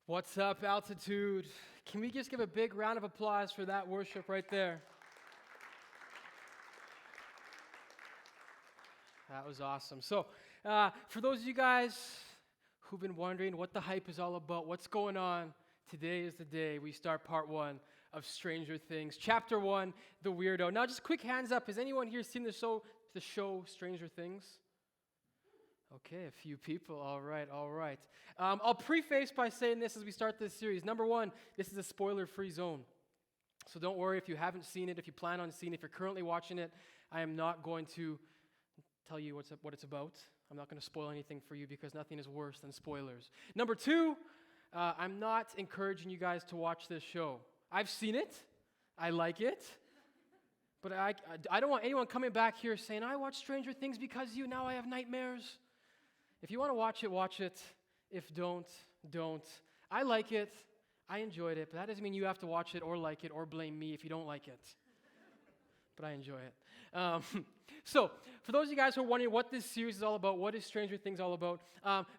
What's up, Altitude? Can we just give a big round of applause for that worship right there? That was awesome. So, for those of you guys who've been wondering what the hype is all about, what's going on, today is the day we start part one of Stranger Things, chapter 1, The Weirdo. Now, just quick hands up. Has anyone here seen the show Stranger Things? Okay, a few people. All right. I'll preface by saying this as we start this series. Number one, this is a spoiler-free zone. So don't worry if you haven't seen it, if you plan on seeing it, if you're currently watching it, I am not going to tell you what it's about. I'm not going to spoil anything for you because nothing is worse than spoilers. Number two, I'm not encouraging you guys to watch this show. I've seen it. I like it. But I don't want anyone coming back here saying, I watched Stranger Things because you, now I have nightmares. If you want to watch it. If don't. I like it. I enjoyed it. But that doesn't mean you have to watch it or like it or blame me if you don't like it. But I enjoy it. So, for those of you guys who are wondering what this series is all about, what is Stranger Things all about,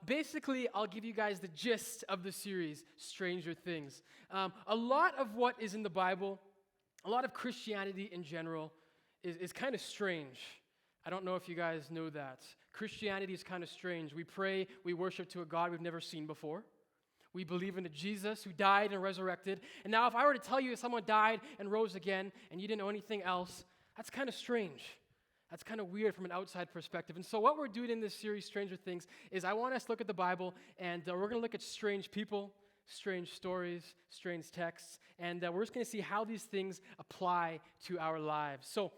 basically, I'll give you guys the gist of the series, Stranger Things. A lot of what is in the Bible, a lot of Christianity in general, is kind of strange. I don't know if you guys know that. Christianity is kind of strange. We pray, we worship to a God we've never seen before. We believe in a Jesus who died and resurrected. And now if I were to tell you that someone died and rose again and you didn't know anything else, that's kind of strange. That's kind of weird from an outside perspective. And so what we're doing in this series, Stranger Things, is I want us to look at the Bible and we're going to look at strange people, strange stories, strange texts, and we're just going to see how these things apply to our lives. So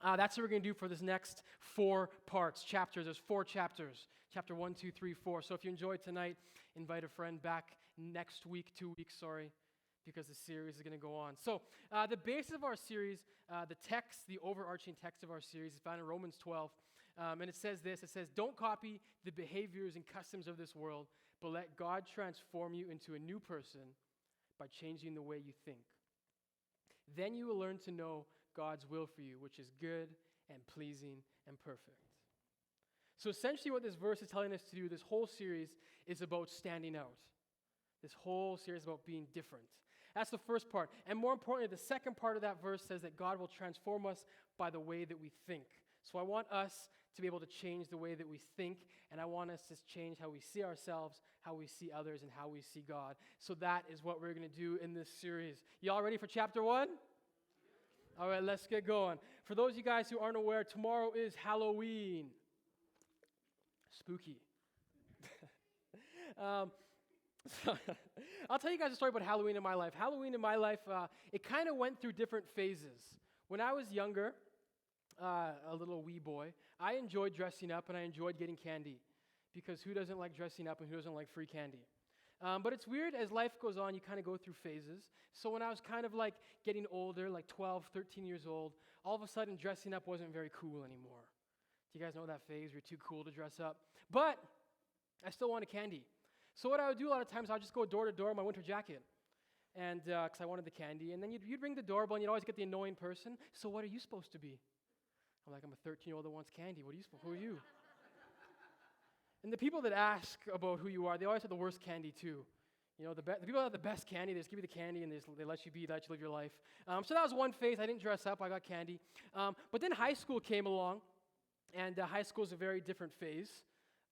that's what we're going to do for this next 4 parts, chapters. There's 4 chapters, chapter 1, 2, 3, 4. So if you enjoyed tonight, invite a friend back next week, 2 weeks, because the series is going to go on. So the basis of our series, the text, the overarching text of our series is found in Romans 12. And it says this, it says, don't copy the behaviors and customs of this world, but let God transform you into a new person by changing the way you think. Then you will learn to know God's will for you, which is good and pleasing and perfect. So essentially what this verse is telling us to do, this whole series is about standing out. This whole series is about being different. That's the first part. And more importantly, the second part of that verse says that God will transform us by the way that we think. So I want us to be able to change the way that we think, and I want us to change how we see ourselves, how we see others, and how we see God. So that is what we're going to do in this series. Y'all ready for chapter 1? All right, let's get going. For those of you guys who aren't aware, tomorrow is Halloween. Spooky. So, I'll tell you guys a story about Halloween in my life. Halloween in my life, it kind of went through different phases. When I was younger, a little wee boy, I enjoyed dressing up and I enjoyed getting candy. Because who doesn't like dressing up and who doesn't like free candy? But it's weird, as life goes on, you kind of go through phases. So when I was kind of like getting older, like 12, 13 years old, all of a sudden dressing up wasn't very cool anymore. Do you guys know that phase? You're too cool to dress up. But I still wanted candy. So what I would do a lot of times, I would just go door to door in my winter jacket. And because I wanted the candy. And then you'd ring the doorbell and you'd always get the annoying person. So what are you supposed to be? I'm like, I'm a 13-year-old that wants candy. Who are you? And the people that ask about who you are, they always have the worst candy too. You know, the people that have the best candy, they just give you the candy and they let you let you live your life. So that was one phase. I didn't dress up. I got candy. But then high school came along, and high school is a very different phase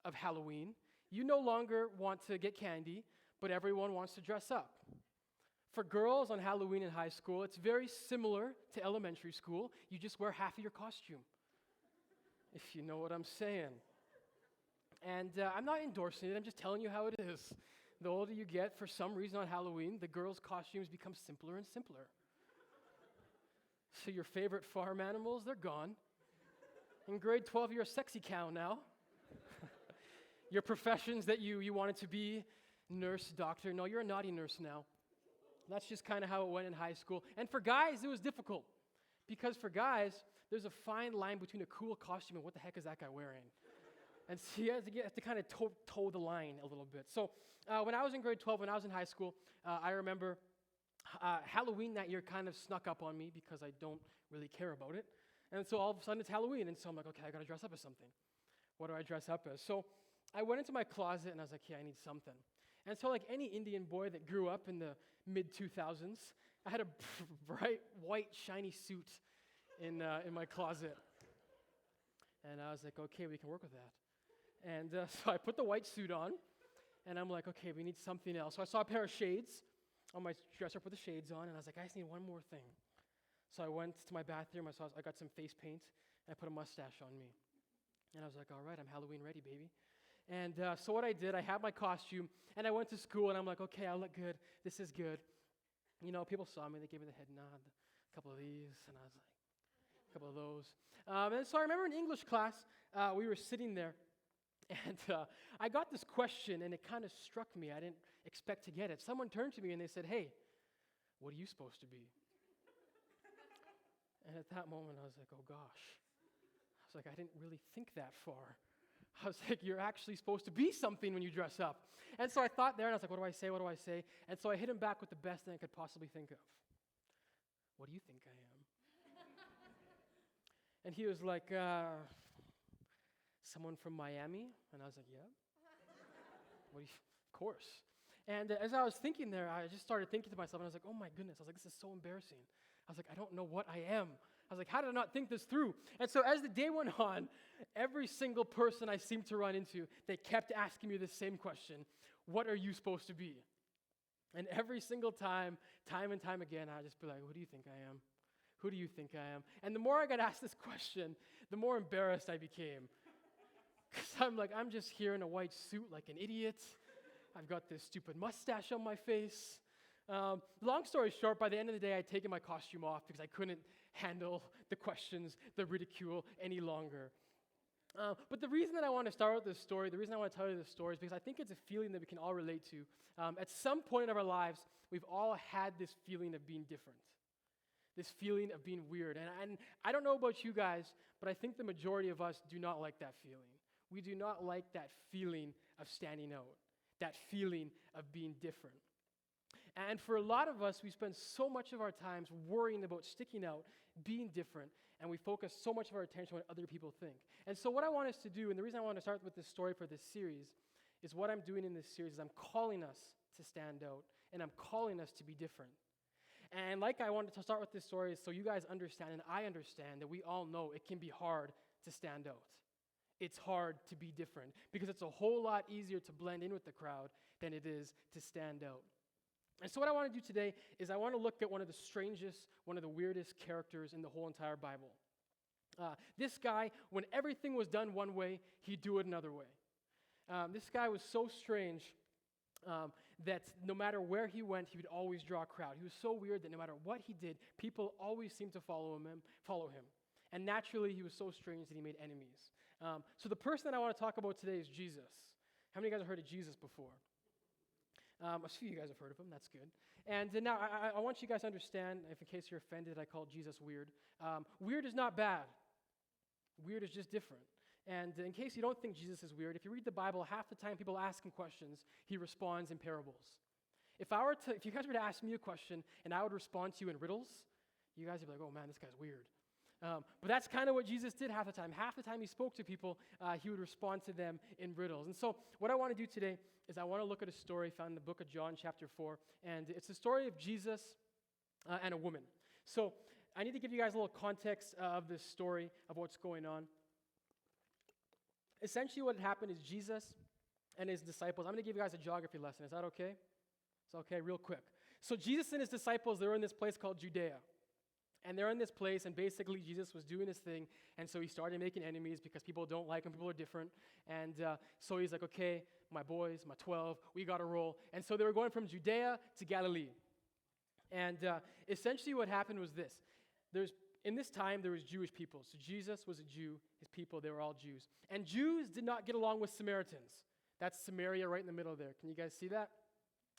of Halloween. You no longer want to get candy, but everyone wants to dress up. For girls on Halloween in high school, it's very similar to elementary school. You just wear half of your costume, if you know what I'm saying. And I'm not endorsing it, I'm just telling you how it is. The older you get, for some reason on Halloween, the girls' costumes become simpler and simpler. So your favorite farm animals, they're gone. In grade 12, you're a sexy cow now. Your professions that you wanted to be, nurse, doctor, no, you're a naughty nurse now. That's just kind of how it went in high school. And for guys, it was difficult. Because for guys, there's a fine line between a cool costume and what the heck is that guy wearing? And so you have to kind of toe the line a little bit. So when I was in grade 12, when I was in high school, I remember Halloween that year kind of snuck up on me because I don't really care about it. And so all of a sudden it's Halloween. And so I'm like, okay, I got to dress up as something. What do I dress up as? So I went into my closet and I was like, yeah, I need something. And so like any Indian boy that grew up in the mid-2000s, I had a bright, white, shiny suit in my closet. And I was like, okay, we can work with that. And so I put the white suit on, and I'm like, okay, we need something else. So I saw a pair of shades on my dresser, put the shades on, and I was like, I just need one more thing. So I went to my bathroom, I got some face paint, and I put a mustache on me. And I was like, all right, I'm Halloween ready, baby. And so what I did, I had my costume, and I went to school, and I'm like, okay, I look good. This is good. You know, people saw me, they gave me the head nod, a couple of these, and I was like, a couple of those. And so I remember in English class, we were sitting there, and I got this question, and it kind of struck me. I didn't expect to get it. Someone turned to me, and they said, hey, what are you supposed to be? And at that moment, I was like, oh gosh. I was like, I didn't really think that far. I was like, you're actually supposed to be something when you dress up. And so I thought there, and I was like, what do I say, what do I say? And so I hit him back with the best thing I could possibly think of. What do you think I am? And he was like, someone from Miami? And I was like, yeah. Of course. And as I was thinking there, I just started thinking to myself, and I was like, oh my goodness. I was like, this is so embarrassing. I was like, I don't know what I am. I was like, how did I not think this through? And so as the day went on, every single person I seemed to run into, they kept asking me the same question, what are you supposed to be? And every single time and time again, I'd just be like, who do you think I am? Who do you think I am? And the more I got asked this question, the more embarrassed I became. Because I'm like, I'm just here in a white suit like an idiot. I've got this stupid mustache on my face. Long story short, by the end of the day, I'd taken my costume off because I couldn't handle the questions, the ridicule any longer. But the reason that I want to start with this story, the reason I want to tell you this story is because I think it's a feeling that we can all relate to. At some point of our lives, we've all had this feeling of being different, this feeling of being weird. And I don't know about you guys, but I think the majority of us do not like that feeling. We do not like that feeling of standing out, that feeling of being different. And for a lot of us, we spend so much of our times worrying about sticking out, being different, and we focus so much of our attention on what other people think. And so what I want us to do, and the reason I want to start with this story for this series, is what I'm doing in this series is I'm calling us to stand out, and I'm calling us to be different. And like I wanted to start with this story is so you guys understand, and I understand, that we all know it can be hard to stand out. It's hard to be different, because it's a whole lot easier to blend in with the crowd than it is to stand out. And so what I want to do today is I want to look at one of the strangest, one of the weirdest characters in the whole entire Bible. This guy, when everything was done one way, he'd do it another way. This guy was so strange that no matter where he went, he would always draw a crowd. He was so weird that no matter what he did, people always seemed to follow him. And naturally, he was so strange that he made enemies. So the person that I want to talk about today is Jesus. How many of you guys have heard of Jesus before? A few of you guys have heard of him. That's good. And now I want you guys to understand, if in case you're offended, I call Jesus weird. Weird is not bad. Weird is just different. And in case you don't think Jesus is weird, if you read the Bible, half the time people ask him questions, he responds in parables. If you guys were to ask me a question and I would respond to you in riddles, you guys would be like, oh man, this guy's weird. But that's kind of what Jesus did half the time. Half the time he spoke to people, he would respond to them in riddles. And so what I want to do today is I want to look at a story found in the book of John chapter 4. And it's the story of Jesus and a woman. So I need to give you guys a little context of this story, of what's going on. Essentially what had happened is Jesus and his disciples, I'm going to give you guys a geography lesson. Is that okay? It's okay, real quick. So Jesus and his disciples, they were in this place called Judea. And they're in this place, and basically Jesus was doing his thing, and so he started making enemies because people don't like him, people are different. And so he's like, okay, my boys, my 12, we got to roll. And so they were going from Judea to Galilee. And essentially what happened was this. In this time, there was Jewish people. So Jesus was a Jew. His people, they were all Jews. And Jews did not get along with Samaritans. That's Samaria right in the middle there. Can you guys see that?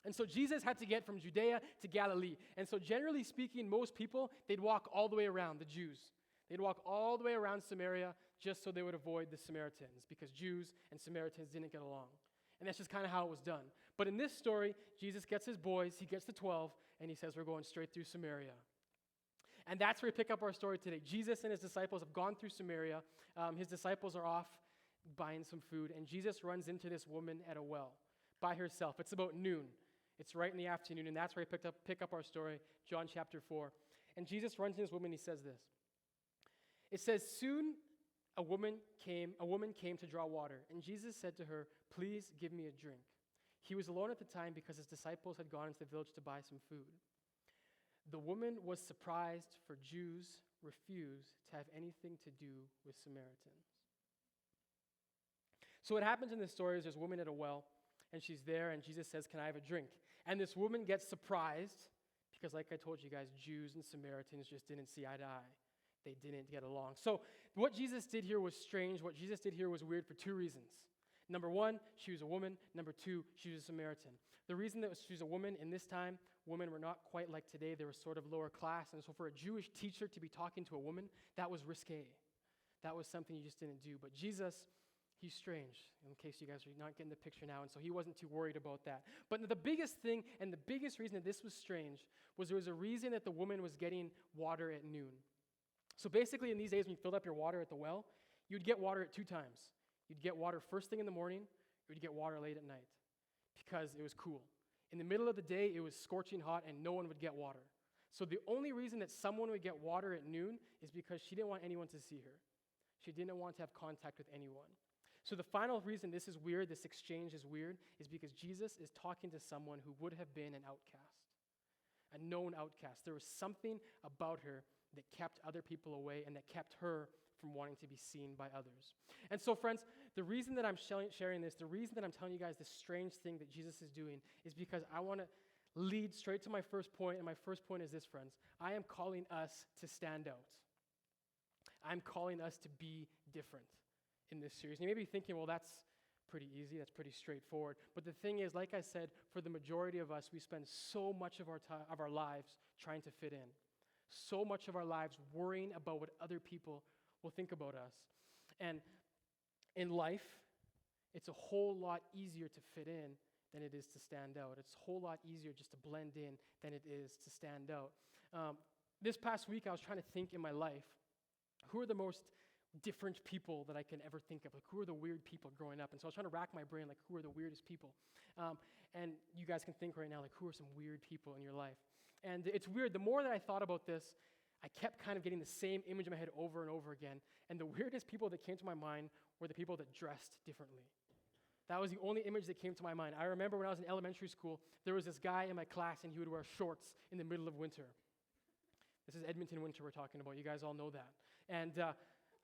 And so Jesus had to get from Judea to Galilee. And so generally speaking, most people, they'd walk all the way around, the Jews. They'd walk all the way around Samaria just so they would avoid the Samaritans, because Jews and Samaritans didn't get along. And that's just kind of how it was done. But in this story, Jesus gets his boys, he gets the 12, and he says, we're going straight through Samaria. And that's where we pick up our story today. Jesus and his disciples have gone through Samaria. His disciples are off buying some food, and Jesus runs into this woman at a well. by herself. It's about noon. It's right in the afternoon, and that's where I pick up our story, John chapter 4. And Jesus runs into this woman, and he says this. It says, soon a woman came to draw water, and Jesus said to her, please give me a drink. He was alone at the time because his disciples had gone into the village to buy some food. The woman was surprised, for Jews refused to have anything to do with Samaritans. So what happens in this story is there's a woman at a well, and she's there, and Jesus says, can I have a drink? And this woman gets surprised, because like I told you guys, Jews and Samaritans just didn't see eye to eye. They didn't get along. So what Jesus did here was strange. What Jesus did here was weird for two reasons. Number one, she was a woman. Number two, she was a Samaritan. The reason that she was a woman in this time, women were not quite like today. They were sort of lower class. And so for a Jewish teacher to be talking to a woman, that was risque. That was something you just didn't do. But Jesus, he's strange, in case you guys are not getting the picture now. And so he wasn't too worried about that. But the biggest thing and the biggest reason that this was strange was there was a reason that the woman was getting water at noon. So basically in these days when you filled up your water at the well, you'd get water at two times. You'd get water first thing in the morning, or you'd get water late at night because it was cool. In the middle of the day, it was scorching hot and no one would get water. So the only reason that someone would get water at noon is because she didn't want anyone to see her. She didn't want to have contact with anyone. So the final reason this is weird, this exchange is weird, is because Jesus is talking to someone who would have been an outcast, a known outcast. There was something about her that kept other people away and that kept her from wanting to be seen by others. And so, friends, the reason that I'm sharing this, the reason that I'm telling you guys this strange thing that Jesus is doing is because I want to lead straight to my first point, and my first point is this, friends. I am calling us to stand out. I'm calling us to be different in this series. And you may be thinking, well, that's pretty easy, that's pretty straightforward. But the thing is, like I said, for the majority of us, we spend so much of our lives trying to fit in. So much of our lives worrying about what other people will think about us. And in life, it's a whole lot easier to fit in than it is to stand out. It's a whole lot easier just to blend in than it is to stand out. This past week, I was trying to think in my life, who are the most different people that I can ever think of? Like, who are the weird people growing up? And so I was trying to rack my brain, like, who are the weirdest people? And you guys can think right now, like, who are some weird people in your life? And it's weird. The more that I thought about this, I kept kind of getting the same image in my head over and over again. And the weirdest people that came to my mind were the people that dressed differently. That was the only image that came to my mind. I remember when I was in elementary school, there was this guy in my class, and he would wear shorts in the middle of winter. This is Edmonton winter we're talking about. You guys all know that. And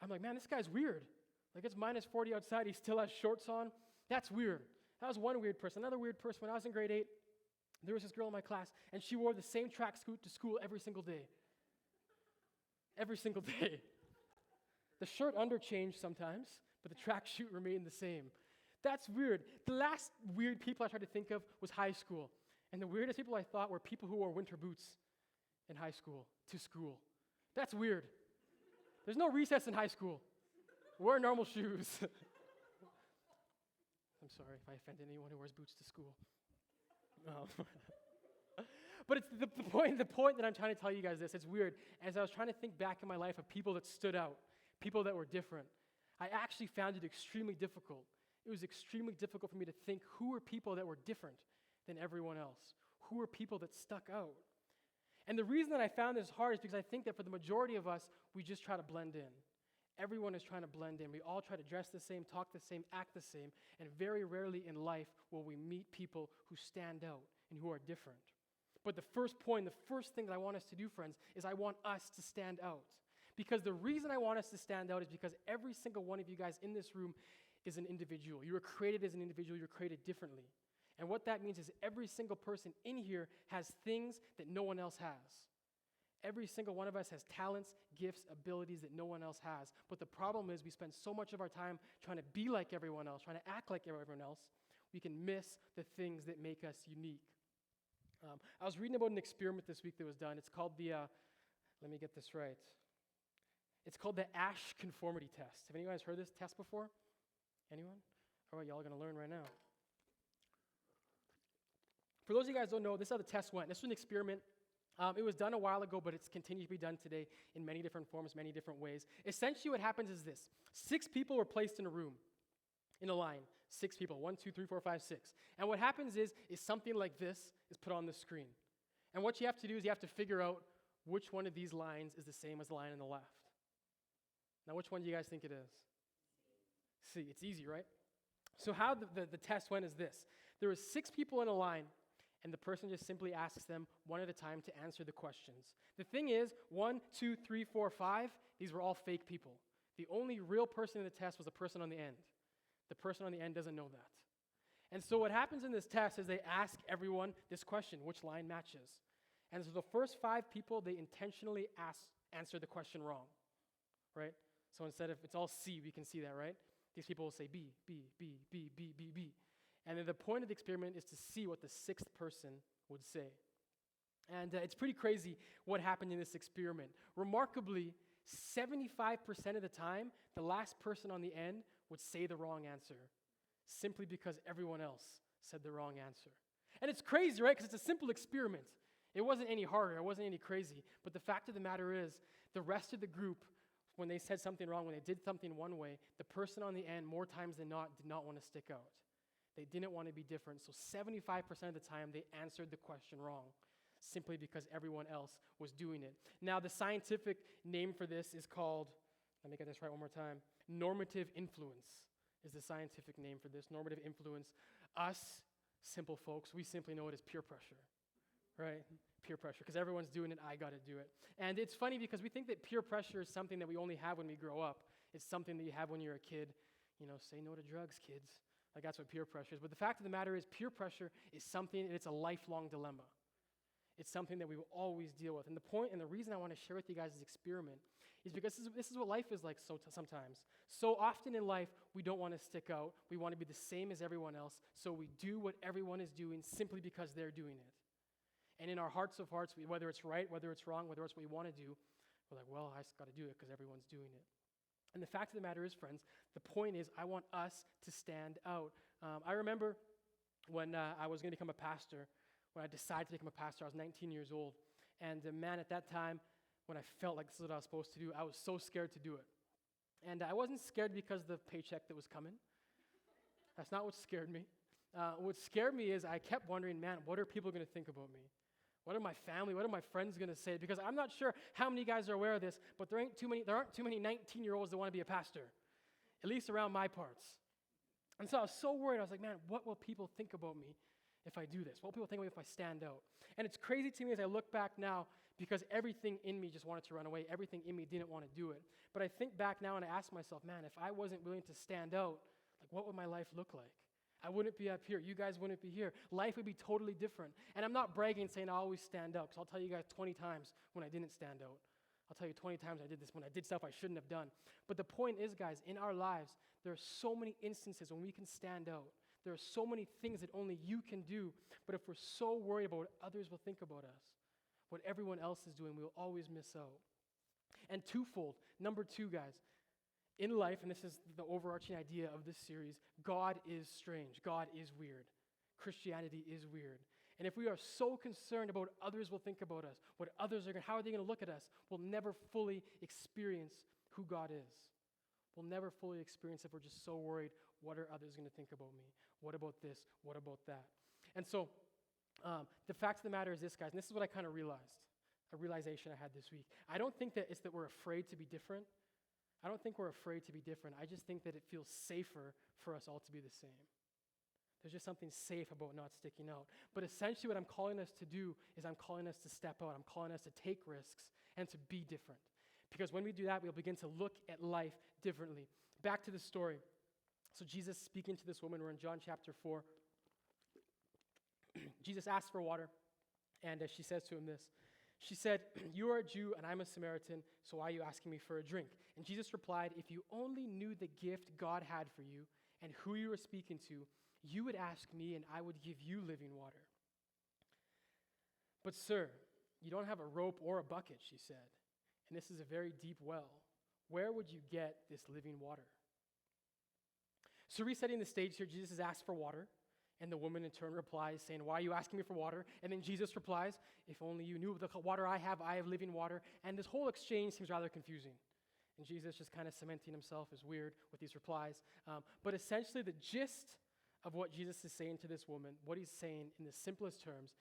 I'm like, man, this guy's weird. Like, it's minus 40 outside. He still has shorts on. That's weird. That was one weird person. Another weird person, when I was in grade 8, there was this girl in my class, and she wore the same tracksuit to school every single day. Every single day. The shirt under changed sometimes, but the tracksuit remained the same. That's weird. The last weird people I tried to think of was high school. And the weirdest people I thought were people who wore winter boots in high school to school. That's weird. There's no recess in high school. Wear normal shoes. I'm sorry if I offended anyone who wears boots to school. But it's the point that I'm trying to tell you guys this. It's weird. As I was trying to think back in my life of people that stood out, people that were different, I actually found it extremely difficult. It was extremely difficult for me to think who were people that were different than everyone else. Who were people that stuck out? And the reason that I found this hard is because I think that for the majority of us, we just try to blend in. Everyone is trying to blend in. We all try to dress the same, talk the same, act the same, and very rarely in life will we meet people who stand out and who are different. But the first point, the first thing that I want us to do, friends, is I want us to stand out. Because the reason I want us to stand out is because every single one of you guys in this room is an individual. You were created as an individual. You're created differently. And what that means is every single person in here has things that no one else has. Every single one of us has talents, gifts, abilities that no one else has. But the problem is we spend so much of our time trying to be like everyone else, trying to act like everyone else, we can miss the things that make us unique. I was reading about an experiment this week that was done. It's called let me get this right. It's called the Ash Conformity Test. Have anyone guys heard this test before? Anyone? All right, y'all are going to learn right now. For those of you guys who don't know, this is how the test went. This was an experiment. It was done a while ago, but it's continued to be done today in many different forms, many different ways. Essentially what happens is this. 6 people were placed in a room, in a line. 6 people, 1, 2, 3, 4, 5, 6. And what happens is something like this is put on the screen. And what you have to do is you have to figure out which one of these lines is the same as the line on the left. Now, which one do you guys think it is? C. It's easy, right? So how the test went is this. There were 6 people in a line, and the person just simply asks them one at a time to answer the questions. The thing is, 1, 2, 3, 4, 5, these were all fake people. The only real person in the test was the person on the end. The person on the end doesn't know that. And so what happens in this test is they ask everyone this question, which line matches? And so the first 5 people, they intentionally answer the question wrong, right? So instead of, it's all C, we can see that, right? These people will say B, B, B, B, B, B, B. And then the point of the experiment is to see what the 6th person would say. And it's pretty crazy what happened in this experiment. Remarkably, 75% of the time, the last person on the end would say the wrong answer, simply because everyone else said the wrong answer. And it's crazy, right? Because it's a simple experiment. It wasn't any harder. It wasn't any crazy. But the fact of the matter is, the rest of the group, when they said something wrong, when they did something one way, the person on the end, more times than not, did not want to stick out. They didn't want to be different. So 75% of the time, they answered the question wrong, simply because everyone else was doing it. Now, the scientific name for this is called, let me get this right one more time, normative influence is the scientific name for this, normative influence. Us, simple folks, we simply know it as peer pressure, right? Peer pressure, because everyone's doing it, I got to do it. And it's funny because we think that peer pressure is something that we only have when we grow up. It's something that you have when you're a kid. You know, say no to drugs, kids. Like, that's what peer pressure is. But the fact of the matter is, peer pressure is something, and it's a lifelong dilemma. It's something that we will always deal with. And the point and the reason I want to share with you guys this experiment is because this is what life is like sometimes. So often in life, we don't want to stick out. We want to be the same as everyone else. So we do what everyone is doing simply because they're doing it. And in our hearts of hearts, whether it's right, whether it's wrong, whether it's what we want to do, we're like, well, I just got to do it because everyone's doing it. And the fact of the matter is, friends, the point is I want us to stand out. I remember when I was going to become a pastor, when I decided to become a pastor, I was 19 years old. And man, at that time, when I felt like this is what I was supposed to do, I was so scared to do it. And I wasn't scared because of the paycheck that was coming. That's not what scared me. What scared me is I kept wondering, man, what are people going to think about me? What are my family, what are my friends going to say? Because I'm not sure how many guys are aware of this, but there aren't too many 19-year-olds that want to be a pastor, at least around my parts. And so I was so worried. I was like, man, what will people think about me if I do this? What will people think of me if I stand out? And it's crazy to me as I look back now because everything in me just wanted to run away. Everything in me didn't want to do it. But I think back now and I ask myself, man, if I wasn't willing to stand out, like what would my life look like? I wouldn't be up here. You guys wouldn't be here. Life would be totally different. And I'm not bragging saying I always stand out because I'll tell you guys 20 times when I didn't stand out. I'll tell you 20 times I did this when I did stuff I shouldn't have done. But the point is, guys, in our lives, there are so many instances when we can stand out. There are so many things that only you can do. But if we're so worried about what others will think about us, what everyone else is doing, we'll always miss out. And twofold. Number 2, guys. In life, and this is the overarching idea of this series, God is strange. God is weird. Christianity is weird. And if we are so concerned about what others will think about us, what others are going, how are they going to look at us, we'll never fully experience who God is. We'll never fully experience if we're just so worried, what are others going to think about me? What about this? What about that? And so the fact of the matter is this, guys, and this is what I kind of realized, a realization I had this week. I don't think that it's that we're afraid to be different. I don't think we're afraid to be different. I just think that it feels safer for us all to be the same. There's just something safe about not sticking out. But essentially what I'm calling us to do is I'm calling us to step out. I'm calling us to take risks and to be different. Because when we do that, we'll begin to look at life differently. Back to the story. So Jesus speaking to this woman, we're in John chapter 4. Jesus asks for water, and she says to him this. She said, you are a Jew and I'm a Samaritan, so why are you asking me for a drink? And Jesus replied, if you only knew the gift God had for you and who you were speaking to, you would ask me and I would give you living water. But sir, you don't have a rope or a bucket, she said, and this is a very deep well. Where would you get this living water? So resetting the stage here, Jesus is asked for water. And the woman in turn replies, saying, why are you asking me for water? And then Jesus replies, if only you knew the water I have living water. And this whole exchange seems rather confusing. And Jesus just kind of cementing himself is weird with these replies. But essentially, the gist of what Jesus is saying to this woman, what he's saying in the simplest terms,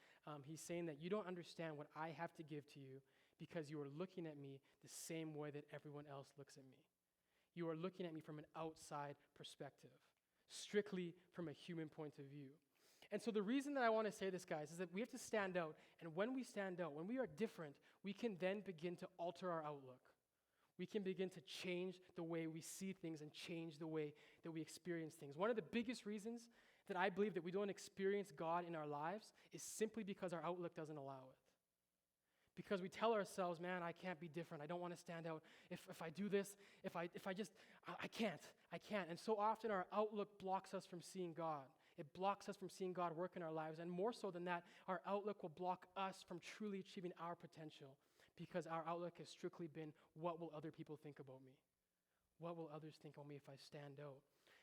he's saying that you don't understand what I have to give to you because you are looking at me the same way that everyone else looks at me. You are looking at me from an outside perspective, strictly from a human point of view. And so the reason that I want to say this, guys, is that we have to stand out. And when we stand out, when we are different, we can then begin to alter our outlook. We can begin to change the way we see things and change the way that we experience things. One of the biggest reasons that I believe that we don't experience God in our lives is simply because our outlook doesn't allow it. Because we tell ourselves, man, I can't be different. I don't want to stand out. If I do this, I can't. And so often our outlook blocks us from seeing God. It blocks us from seeing God work in our lives. And more so than that, our outlook will block us from truly achieving our potential because our outlook has strictly been, what will other people think about me? What will others think of me if I stand out?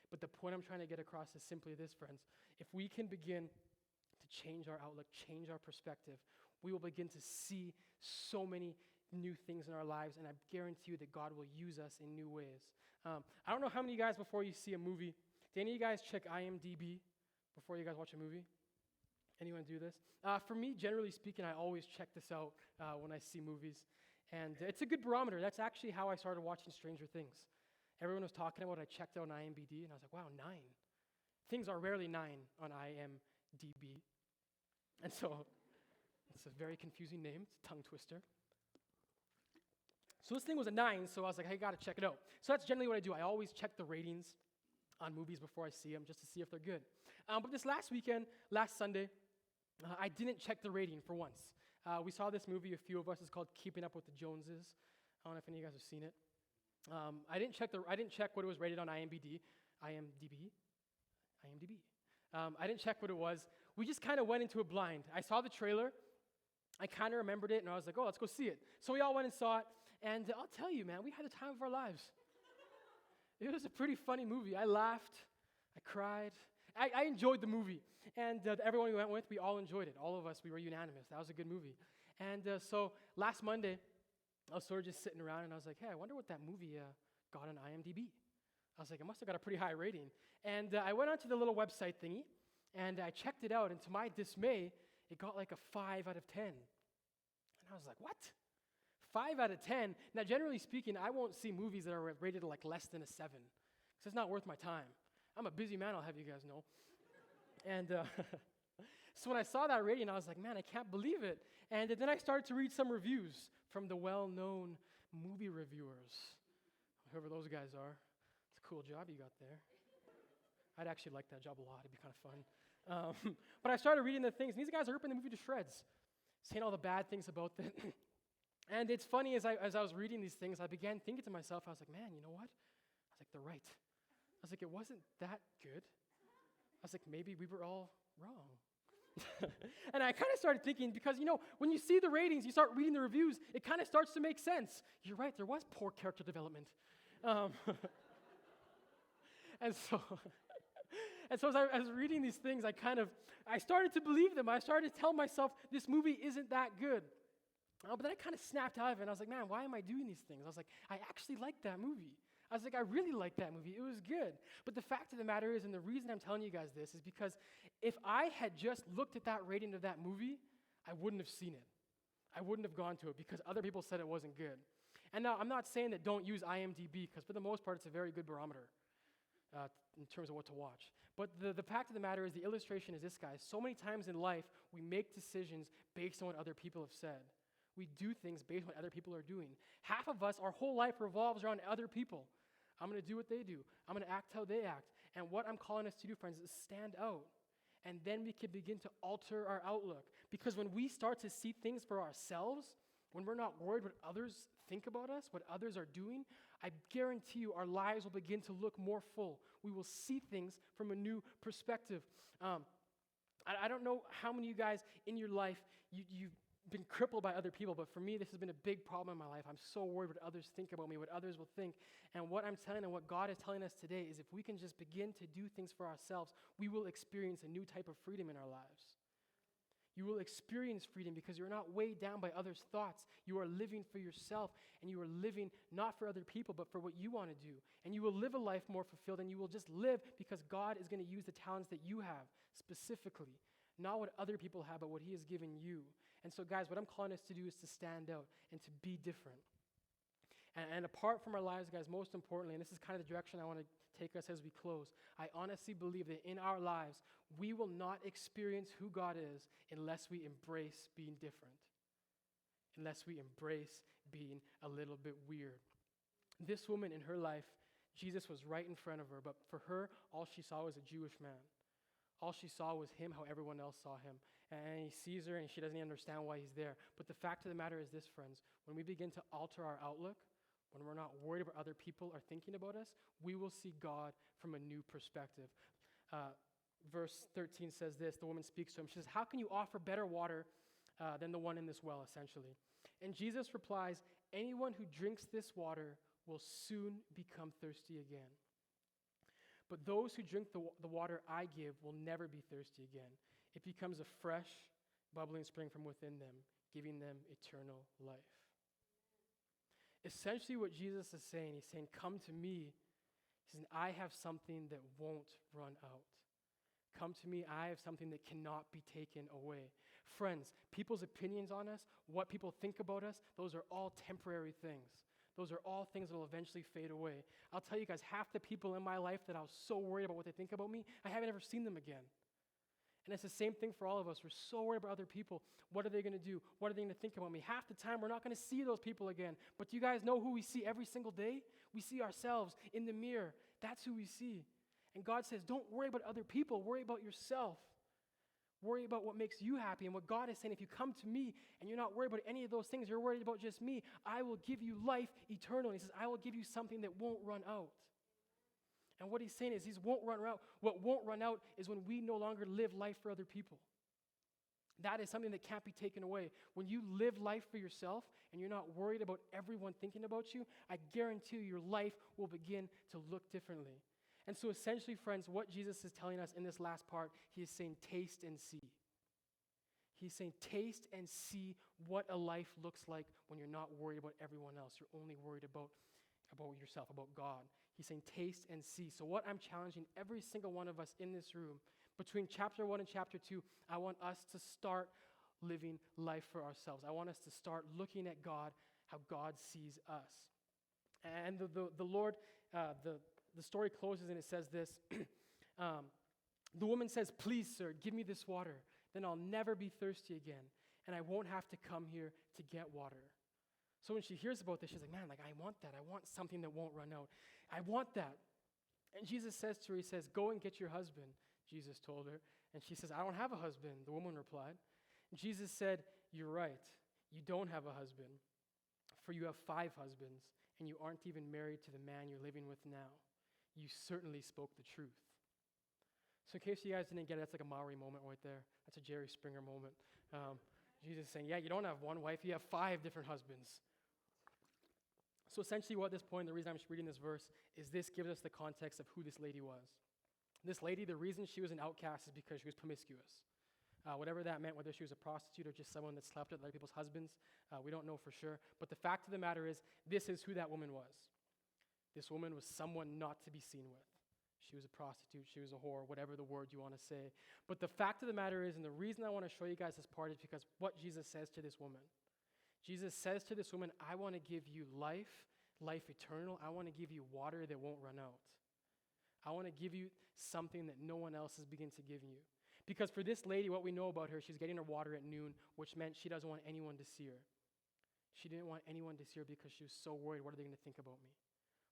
But the point I'm trying to get across is simply this, friends. If we can begin to change our outlook, change our perspective, we will begin to see so many new things in our lives, and I guarantee you that God will use us in new ways. I don't know how many of you guys, before you see a movie, do any of you guys check IMDb before you guys watch a movie? Anyone do this? For me, generally speaking, I always check this out when I see movies. And it's a good barometer. That's actually how I started watching Stranger Things. Everyone was talking about it. I checked out on IMDb, and I was like, wow, 9. Things are rarely 9 on IMDb. And so it's a very confusing name. It's a tongue twister. So this thing was a 9, so I was like, hey, I got to check it out. So that's generally what I do. I always check the ratings on movies before I see them just to see if they're good. But this last Sunday, I didn't check the rating for once. We saw this movie, a few of us. It's called Keeping Up with the Joneses. I don't know if any of you guys have seen it. I didn't check what it was rated on IMDb. I didn't check what it was. We just kind of went into it blind. I saw the trailer. I kind of remembered it, and I was like, oh, let's go see it. So we all went and saw it, and I'll tell you, man, we had the time of our lives. It was a pretty funny movie. I laughed. I cried. I enjoyed the movie. And everyone we went with, we all enjoyed it. All of us, we were unanimous. That was a good movie. And so last Monday, I was sort of just sitting around, and I was like, hey, I wonder what that movie got on IMDb. I was like, it must have got a pretty high rating. And I went onto the little website thingy, and I checked it out, and to my dismay, it got like a 5 out of 10. And I was like, what? 5 out of 10? Now, generally speaking, I won't see movies that are rated like less than a 7, because it's not worth my time. I'm a busy man, I'll have you guys know. And so when I saw that rating, I was like, man, I can't believe it. And then I started to read some reviews from the well-known movie reviewers, whoever those guys are. It's a cool job you got there. I'd actually like that job a lot. It'd be kind of fun. But I started reading the things, and these guys are ripping the movie to shreds, saying all the bad things about it. And it's funny, as I was reading these things, I began thinking to myself, I was like, man, you know what? I was like, they're right. I was like, it wasn't that good. I was like, maybe we were all wrong. And I kind of started thinking, because, when you see the ratings, you start reading the reviews, it kind of starts to make sense. You're right, there was poor character development. And so as I was reading these things, I started to believe them. I started to tell myself, this movie isn't that good. But then I kind of snapped out of it, and I was like, man, why am I doing these things? I was like, I actually like that movie. I was like, I really like that movie. It was good. But the fact of the matter is, and the reason I'm telling you guys this, is because if I had just looked at that rating of that movie, I wouldn't have seen it. I wouldn't have gone to it because other people said it wasn't good. And now, I'm not saying that don't use IMDb, because for the most part, it's a very good barometer in terms of what to watch. But the fact of the matter is, the illustration is this, guys. So many times in life, we make decisions based on what other people have said. We do things based on what other people are doing. Half of us, our whole life revolves around other people. I'm going to do what they do. I'm going to act how they act. And what I'm calling us to do, friends, is stand out. And then we can begin to alter our outlook. Because when we start to see things for ourselves, when we're not worried what others think about us, what others are doing, I guarantee you our lives will begin to look more full. We will see things from a new perspective. I don't know how many of you guys in your life, you've been crippled by other people, but for me, this has been a big problem in my life. I'm so worried what others think about me, what others will think. And what I'm telling and what God is telling us today is if we can just begin to do things for ourselves, we will experience a new type of freedom in our lives. You will experience freedom because you're not weighed down by others' thoughts. You are living for yourself, and you are living not for other people, but for what you want to do. And you will live a life more fulfilled, and you will just live because God is going to use the talents that you have specifically, not what other people have, but what He has given you. And so, guys, what I'm calling us to do is to stand out and to be different. And apart from our lives, guys, most importantly, and this is kind of the direction I want to take us as we close, I honestly believe that in our lives, we will not experience who God is unless we embrace being different, unless we embrace being a little bit weird. This woman in her life, Jesus was right in front of her, but for her, all she saw was a Jewish man. All she saw was him, how everyone else saw him. And he sees her, and she doesn't even understand why he's there. But the fact of the matter is this, friends. When we begin to alter our outlook, when we're not worried about other people are thinking about us, we will see God from a new perspective. Verse 13 says this. The woman speaks to him. She says, "How can you offer better water than the one in this well," essentially? And Jesus replies, "Anyone who drinks this water will soon become thirsty again. But those who drink the water I give will never be thirsty again. It becomes a fresh, bubbling spring from within them, giving them eternal life." Essentially what Jesus is saying, he's saying, come to me. He's saying, I have something that won't run out. Come to me, I have something that cannot be taken away. Friends, people's opinions on us, what people think about us, those are all temporary things. Those are all things that will eventually fade away. I'll tell you guys, half the people in my life that I was so worried about what they think about me, I haven't ever seen them again. And it's the same thing for all of us. We're so worried about other people. What are they going to do? What are they going to think about me? Half the time, we're not going to see those people again. But do you guys know who we see every single day? We see ourselves in the mirror. That's who we see. And God says, don't worry about other people. Worry about yourself. Worry about what makes you happy. And what God is saying, if you come to me and you're not worried about any of those things, you're worried about just me, I will give you life eternal. And He says, I will give you something that won't run out. And what He's saying is He won't run out. What won't run out is when we no longer live life for other people. That is something that can't be taken away. When you live life for yourself and you're not worried about everyone thinking about you, I guarantee you your life will begin to look differently. And so essentially, friends, what Jesus is telling us in this last part, He is saying taste and see. He's saying taste and see what a life looks like when you're not worried about everyone else. You're only worried about yourself, about God. He's saying taste and see. So what I'm challenging every single one of us in this room, between chapter 1 and chapter 2, I want us to start living life for ourselves. I want us to start looking at God, how God sees us. And the Lord, the story closes and it says this. The woman says, "Please, sir, give me this water. Then I'll never be thirsty again, and I won't have to come here to get water." So when she hears about this, she's like, man, I want that. I want something that won't run out. I want that. And Jesus says to her, He says, "Go and get your husband," Jesus told her. And she says, "I don't have a husband," the woman replied. And Jesus said, "You're right. You don't have a husband, for you have 5 husbands, and you aren't even married to the man you're living with now. You certainly spoke the truth." So in case you guys didn't get it, that's like a Maori moment right there. That's a Jerry Springer moment. Jesus is saying, yeah, you don't have one wife, you have 5 different husbands. So essentially what at this point, the reason I'm just reading this verse, is this gives us the context of who this lady was. This lady, the reason she was an outcast is because she was promiscuous. Whatever that meant, whether she was a prostitute or just someone that slept with other people's husbands, we don't know for sure. But the fact of the matter is, this is who that woman was. This woman was someone not to be seen with. She was a prostitute, she was a whore, whatever the word you want to say. But the fact of the matter is, and the reason I want to show you guys this part is because what Jesus says to this woman. Jesus says to this woman, I want to give you life, life eternal. I want to give you water that won't run out. I want to give you something that no one else is beginning to give you. Because for this lady, what we know about her, she's getting her water at noon, which meant she doesn't want anyone to see her. She didn't want anyone to see her because she was so worried, what are they going to think about me?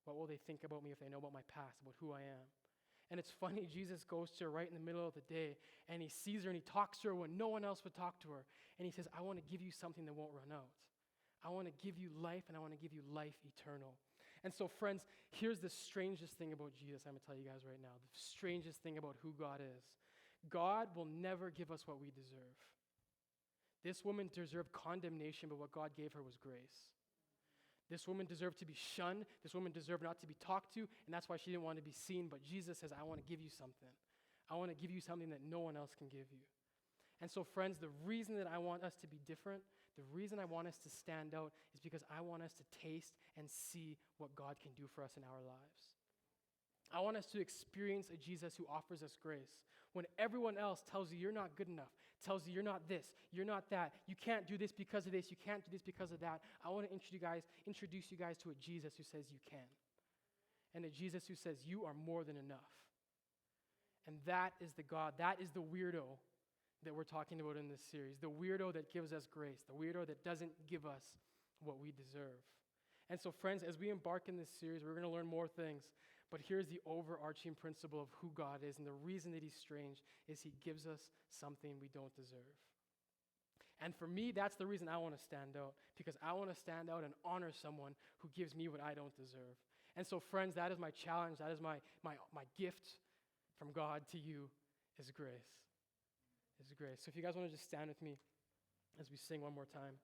What will they think about me if they know about my past, about who I am? And it's funny, Jesus goes to her right in the middle of the day, and He sees her and He talks to her when no one else would talk to her. And He says, I want to give you something that won't run out. I want to give you life, and I want to give you life eternal. And so, friends, here's the strangest thing about Jesus I'm going to tell you guys right now. The strangest thing about who God is. God will never give us what we deserve. This woman deserved condemnation, but what God gave her was grace. This woman deserved to be shunned. This woman deserved not to be talked to, and that's why she didn't want to be seen. But Jesus says, I want to give you something. I want to give you something that no one else can give you. And so, friends, the reason that I want us to be different, the reason I want us to stand out is because I want us to taste and see what God can do for us in our lives. I want us to experience a Jesus who offers us grace. When everyone else tells you you're not good enough, tells you you're not this, you're not that, you can't do this because of this, you can't do this because of that, I want to introduce you guys to a Jesus who says you can. And a Jesus who says you are more than enough. And that is the God, that is the weirdo that we're talking about in this series. The weirdo that gives us grace, the weirdo that doesn't give us what we deserve. And so, friends, as we embark in this series, we're going to learn more things. But here's the overarching principle of who God is, and the reason that he's strange is he gives us something we don't deserve. And for me, that's the reason I want to stand out, because I want to stand out and honor someone who gives me what I don't deserve. And so, friends, that is my challenge, that is my gift from God to you is grace. Is grace. So if you guys want to just stand with me as we sing one more time.